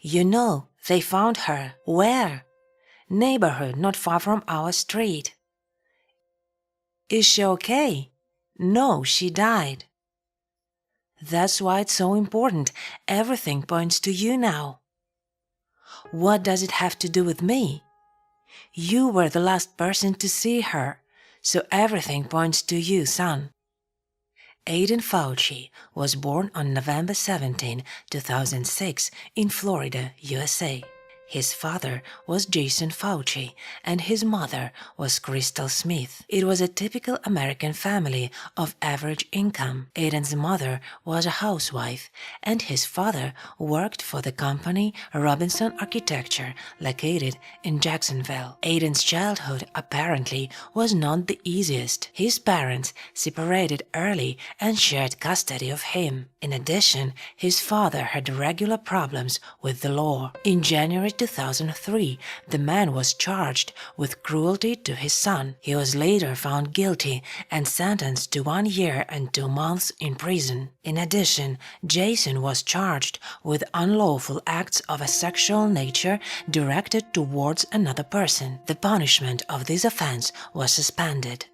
You know, they found her. Where? Neighborhood not far from our street. Is she okay? No, she died. That's why it's so important. Everything points to you now. What does it have to do with me? You were the last person to see her, so everything points to you, son. Aidan Fauci was born on November 17, 2006 in Florida, USA. His father was Jason Fauci and his mother was Crystal Smith. It was a typical American family of average income. Aidan's mother was a housewife and his father worked for the company Robinson Architecture located in Jacksonville. Aidan's childhood apparently was not the easiest. His parents separated early and shared custody of him. In addition, his father had regular problems with the law. In January 2003, the man was charged with cruelty to his son. He was later found guilty and sentenced to 1 year and 2 months in prison. In addition, Jason was charged with unlawful acts of a sexual nature directed towards another person. The punishment of this offense was suspended.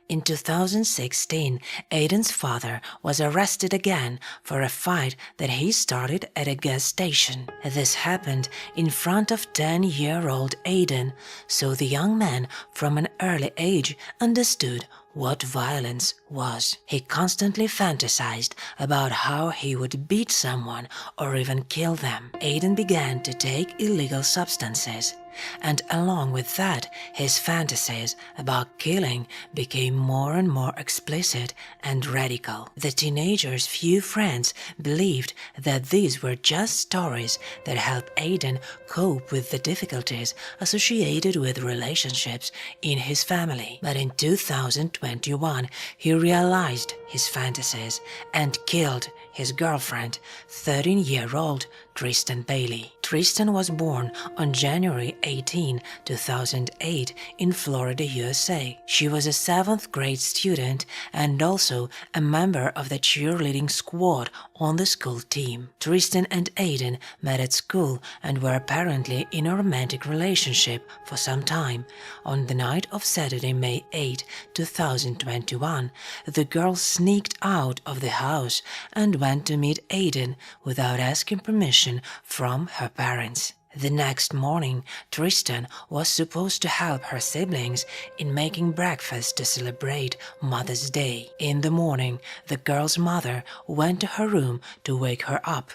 In 2016, Aidan's father was arrested again for a fight that he started at a gas station. This happened in front of 10-year-old Aidan, so the young man from an early age understood what violence was. He constantly fantasized about how he would beat someone or even kill them. Aidan began to take illegal substances, and along with that, his fantasies about killing became more and more explicit and radical. The teenager's few friends believed that these were just stories that helped Aidan cope with the difficulties associated with relationships in his family. But in 2021, he realized his fantasies and killed his girlfriend, 13-year-old Tristan Bailey. Tristan was born on January 18, 2008 in Florida, USA. She was a 7th grade student and also a member of the cheerleading squad on the school team. Tristan and Aidan met at school and were apparently in a romantic relationship for some time. On the night of Saturday, May 8, 2021, the girl sneaked out of the house and went to meet Aidan without asking permission from her parents. The next morning, Tristan was supposed to help her siblings in making breakfast to celebrate Mother's Day. In the morning, the girl's mother went to her room to wake her up.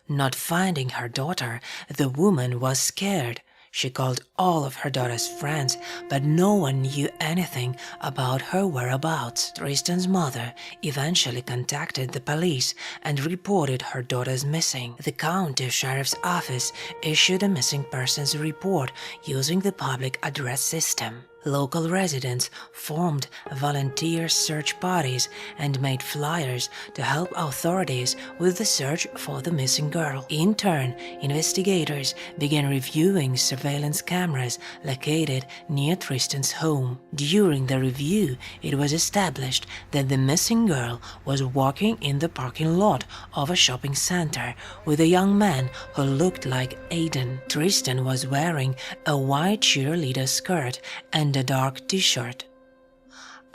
Not finding her daughter, the woman was scared. She called all of her daughter's friends, but no one knew anything about her whereabouts. Tristan's mother eventually contacted the police and reported her daughter's missing. The county sheriff's office issued a missing persons report using the public address system. Local residents formed volunteer search parties and made flyers to help authorities with the search for the missing girl. In turn, investigators began reviewing surveillance cameras located near Tristan's home. During the review, it was established that the missing girl was walking in the parking lot of a shopping center with a young man who looked like Aidan. Tristan was wearing a white cheerleader skirt and a dark t-shirt.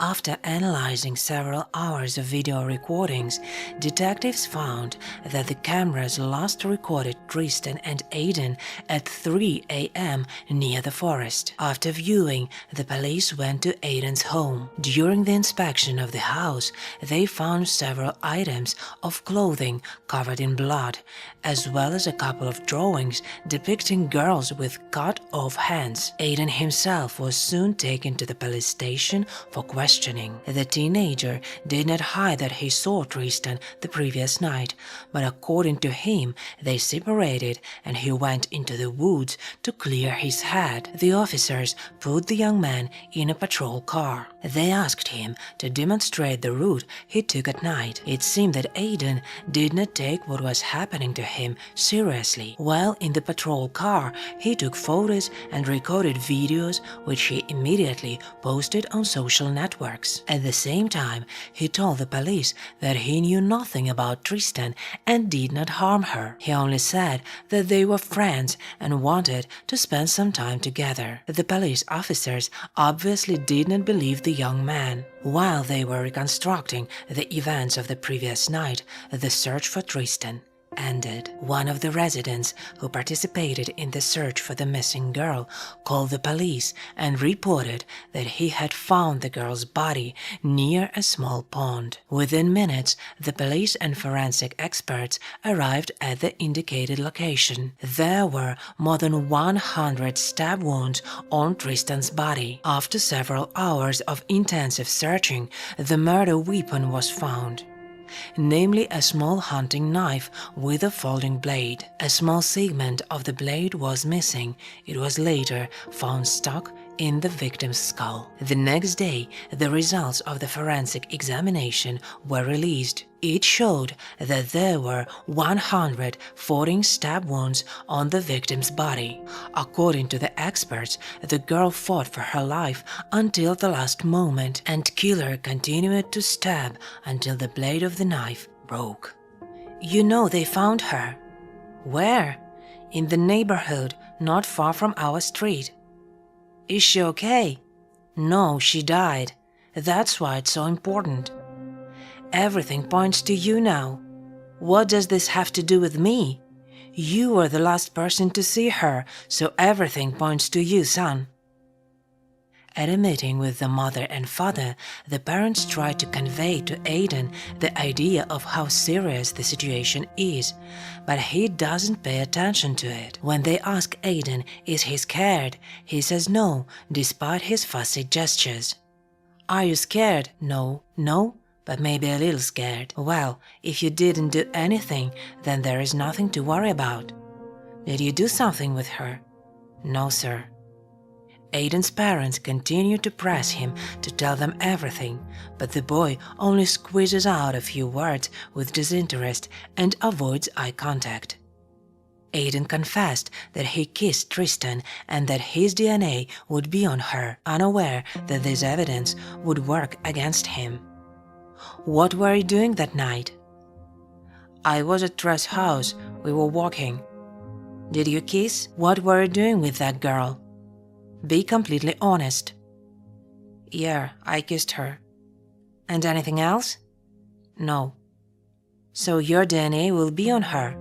After analyzing several hours of video recordings, detectives found that the cameras last recorded Tristan and Aidan at 3 a.m. near the forest. After viewing, the police went to Aidan's home. During the inspection of the house, they found several items of clothing covered in blood, as well as a couple of drawings depicting girls with cut-off hands. Aidan himself was soon taken to the police station for questioning. The teenager did not hide that he saw Tristan the previous night, but according to him, they separated and he went into the woods to clear his head. The officers put the young man in a patrol car. They asked him to demonstrate the route he took at night. It seemed that Aidan did not take what was happening to him seriously. While in the patrol car, he took photos and recorded videos which he immediately posted on social networks. networks. At the same time, he told the police that he knew nothing about Tristan and did not harm her. He only said that they were friends and wanted to spend some time together. The police officers obviously did not believe the young man. While they were reconstructing the events of the previous night, the search for Tristan ended. One of the residents who participated in the search for the missing girl called the police and reported that he had found the girl's body near a small pond. Within minutes, the police and forensic experts arrived at the indicated location. There were more than 100 stab wounds on Tristan's body. After several hours of intensive searching, the murder weapon was found, namely a small hunting knife with a folding blade. A small segment of the blade was missing. It was later found stuck in the victim's skull. The next day, the results of the forensic examination were released. It showed that there were 114 stab wounds on the victim's body. According to the experts, the girl fought for her life until the last moment, and KiIIer continued to stab until the blade of the knife broke. You know they found her. Where? In the neighborhood, not far from our street. Is she okay? No, she died. That's why it's so important. Everything points to you now. What does this have to do with me? You were the last person to see her, so everything points to you, son. At a meeting with the mother and father, the parents tried to convey to Aiden the idea of how serious the situation is, but he doesn't pay attention to it. When they ask Aiden, is he scared, he says no, despite his fussy gestures. Are you scared? No. No? But maybe a little scared. Well, if you didn't do anything, then there is nothing to worry about. Did you do something with her? No, sir. Aiden's parents continue to press him to tell them everything, but the boy only squeezes out a few words with disinterest and avoids eye contact. Aiden confessed that he kissed Tristan and that his DNA would be on her, unaware that this evidence would work against him. What were you doing that night? I was at Tress' house. We were walking. Did you kiss? What were you doing with that girl? Be completely honest. Yeah, I kissed her. And anything else? No. So your DNA will be on her.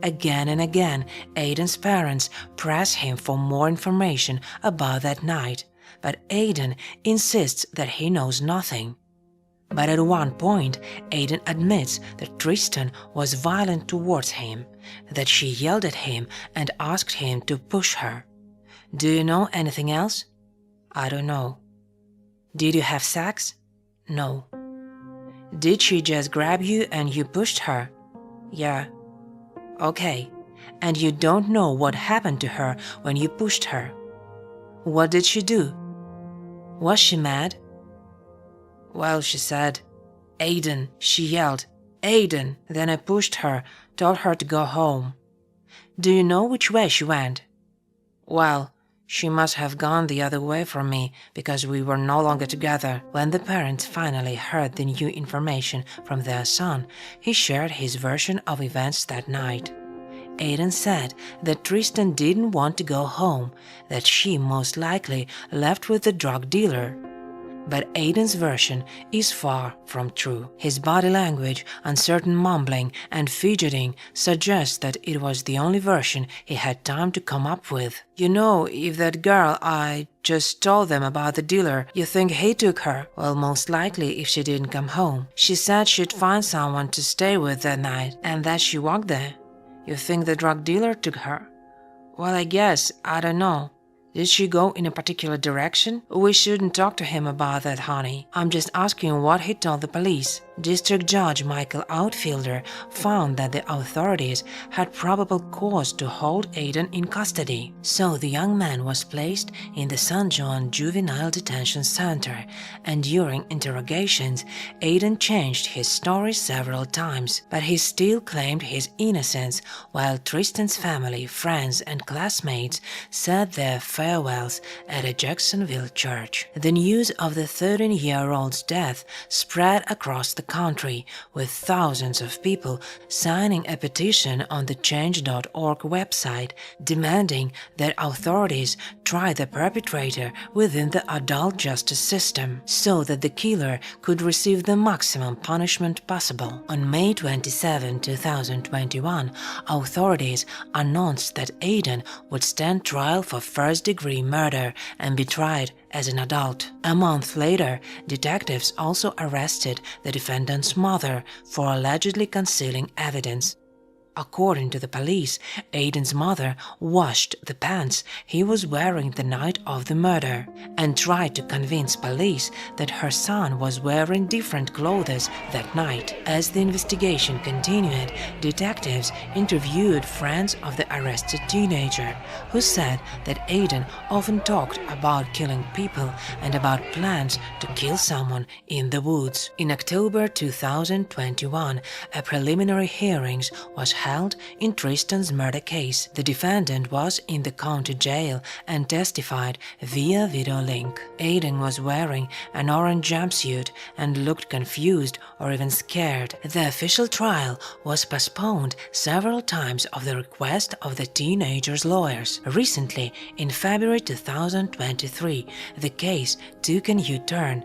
Again and again, Aiden's parents press him for more information about that night, but Aiden insists that he knows nothing. But at one point, Aiden admits that Tristan was violent towards him, that she yelled at him and asked him to push her. Do you know anything else? I don't know. Did you have sex? No. Did she just grab you and you pushed her? Yeah. Okay. And you don't know what happened to her when you pushed her? What did she do? Was she mad? Well, she said, Aiden, she yelled, Aiden. Then I pushed her, told her to go home. Do you know which way she went? Well, she must have gone the other way from me because we were no longer together. When the parents finally heard the new information from their son, he shared his version of events that night. Aiden said that Tristan didn't want to go home, that she most likely left with the drug dealer. But Aiden's version is far from true. His body language, uncertain mumbling, and fidgeting suggest that it was the only version he had time to come up with. You know, if that girl I just told them about the dealer, you think he took her? Well, most likely if she didn't come home. She said she'd find someone to stay with that night, and that she walked there. You think the drug dealer took her? Well, I guess, I don't know. Did she go in a particular direction? We shouldn't talk to him about that, honey. I'm just asking what he told the police. District Judge Michael Outfielder found that the authorities had probable cause to hold Aiden in custody, so the young man was placed in the San Juan Juvenile Detention Center, and during interrogations, Aiden changed his story several times, but he still claimed his innocence, while Tristan's family, friends, and classmates said their farewells at a Jacksonville church. The news of the 13-year-old's death spread across the country, with thousands of people signing a petition on the Change.org website demanding that authorities try the perpetrator within the adult justice system so that the killer could receive the maximum punishment possible. On May 27, 2021, authorities announced that Aiden would stand trial for first-degree murder and be tried as an adult. A month later, detectives also arrested the defendant's mother for allegedly concealing evidence. According to the police, Aiden's mother washed the pants he was wearing the night of the murder and tried to convince police that her son was wearing different clothes that night. As the investigation continued, detectives interviewed friends of the arrested teenager, who said that Aiden often talked about killing people and about plans to kill someone in the woods. In October 2021, a preliminary hearing was held in Tristan's murder case. The defendant was in the county jail and testified via video link. Aiden was wearing an orange jumpsuit and looked confused or even scared. The official trial was postponed several times at the request of the teenager's lawyers. Recently, in February 2023, the case took a new turn.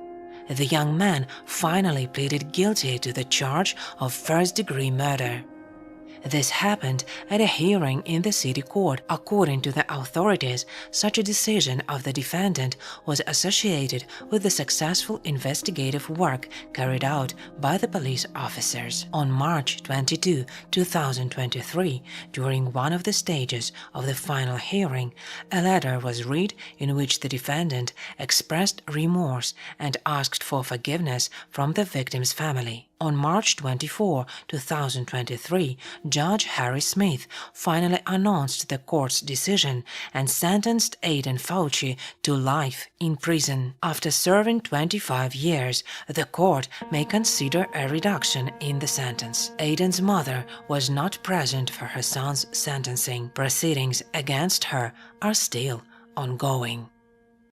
The young man finally pleaded guilty to the charge of first-degree murder. This happened at a hearing in the city court. According to the authorities, such a decision of the defendant was associated with the successful investigative work carried out by the police officers. On March 22, 2023, during one of the stages of the final hearing, a letter was read in which the defendant expressed remorse and asked for forgiveness from the victim's family. On March 24, 2023, Judge Harry Smith finally announced the court's decision and sentenced Aiden Fauci to life in prison. After serving 25 years, the court may consider a reduction in the sentence. Aiden's mother was not present for her son's sentencing. Proceedings against her are still ongoing.